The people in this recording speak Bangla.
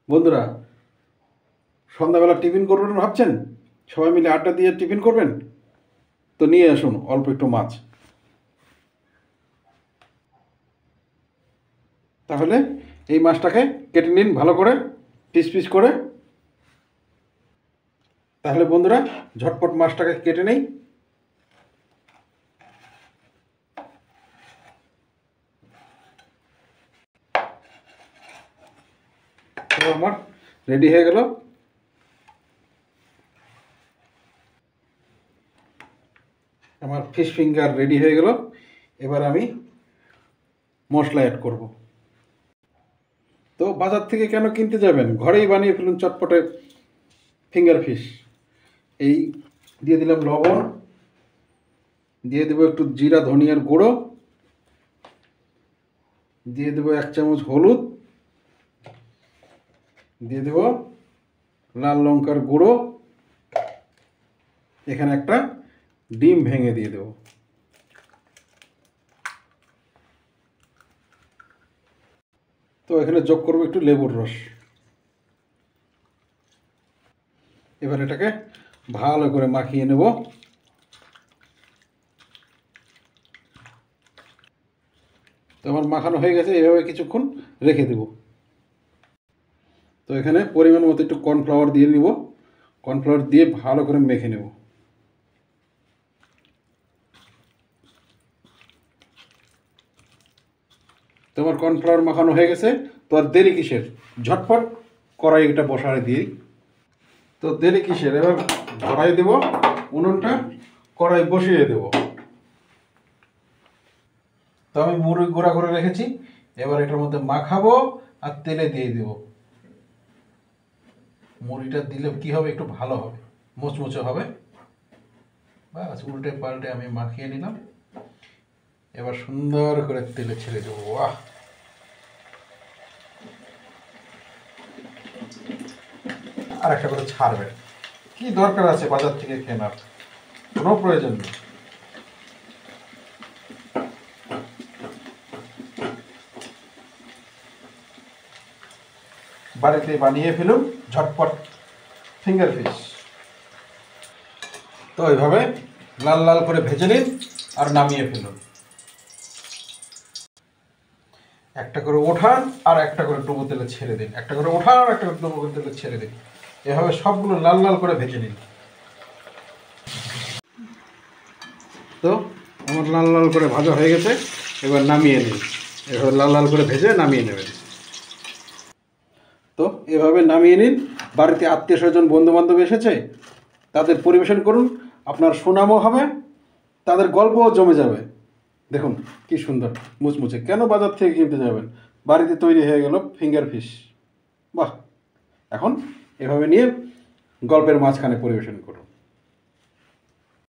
বন্ধুরা, সন্ধ্যাবেলা টিফিন করবেন ভাবছেন? সবাই মিলে আড্ডা দিয়ে টিফিন করবেন? তো নিয়ে আসুন অল্প একটু মাছ। তাহলে এই মাছটাকে কেটে নিন ভালো করে, পিস পিস করে। তাহলে বন্ধুরা, ঝটপট মাছটাকে কেটে নেই। তো আমার রেডি হয়ে গেল। আমার ফিশ ফিঙ্গার রেডি হয়ে গেল। এবার আমি মশলা অ্যাড করব। তো বাজার থেকে কেন কিনতে যাবেন? ঘরেই বানিয়ে ফেলুন চটপটে ফিঙ্গার ফিশ। এই দিয়ে দিলাম লবণ, দিয়ে দেবো একটু জিরা ধনিয়ার গুঁড়ো, দিয়ে দেবো 1 চামচ হলুদ, দিয়ে দেব লাল লঙ্কার গুঁড়ো, এখানে একটা ডিম ভেঙে দিয়ে দেব। তো এখানে যোগ করব একটু লেবুর রস। এবার এটাকে ভালো করে মাখিয়ে নেব। তো আমার মাখানো হয়ে গেছে, এভাবে কিছুক্ষণ রেখে দেব। তো এখানে পরিমাণ মতো একটু কর্নফ্লাওয়ার দিয়ে নিব। কর্নফ্লাওয়ার দিয়ে ভালো করে মেখে নেব। তো আমার কর্নফ্লাওয়ার মাখানো হয়ে গেছে। তো আর দেরি কিসের, ঝটপট কড়াইটা বসায় দিই। তো দেরি কিসের, এবার ধরাই দেব উনুনটা, কড়াই বসিয়ে দেব। তো আমি মুড়ি গুঁড়া করে রেখেছি, এবার এটার মধ্যে মাখাবো আর তেলে দিয়ে দেব। মুড়িটা দিলে কি হবে, একটু ভালো হবে, মুচমুচে হবে। বাস উল্টে পাল্টে আমি মাখিয়ে নিলাম। এবার সুন্দর করে তেলে ছেড়ে দেবো। বাহ, আর একটা করে ছাড়বেন, কি দরকার আছে বাজার থেকে কেনার, কোনো প্রয়োজন নেই। বাড়িতে বানিয়ে ফেলুন ঝটপট ফিঙ্গার ফিশ। তো এইভাবে লাল লাল করে ভেজে নিন আর নামিয়ে ফেলুন। একটা করে ওঠান আর একটা করে ডুবো তেলে ছেড়ে দিন, একটা করে ওঠান আর একটা করে ডুবো তেলে ছেড়ে দিন। এভাবে সবগুলো লাল লাল করে ভেজে নিন। তো আমার লাল লাল করে ভাজা হয়ে গেছে, এবার নামিয়ে নিন। এভাবে লাল লাল করে ভেজে নামিয়ে নেবেন। তো এভাবে নামিয়ে নিন। বাড়িতে আত্মীয় স্বজন বন্ধু বান্ধব এসেছে, তাদের পরিবেশন করুন, আপনার সুনামও হবে, তাদের গল্পও জমে যাবে। দেখুন কি সুন্দর মুচমুচে, কেন বাজার থেকে কিনতে যাবেন? বাড়িতে তৈরি হয়ে গেল ফিঙ্গার ফিশ। বাহ, এখন এভাবে নিয়ে গল্পের মাঝখানে পরিবেশন করুন।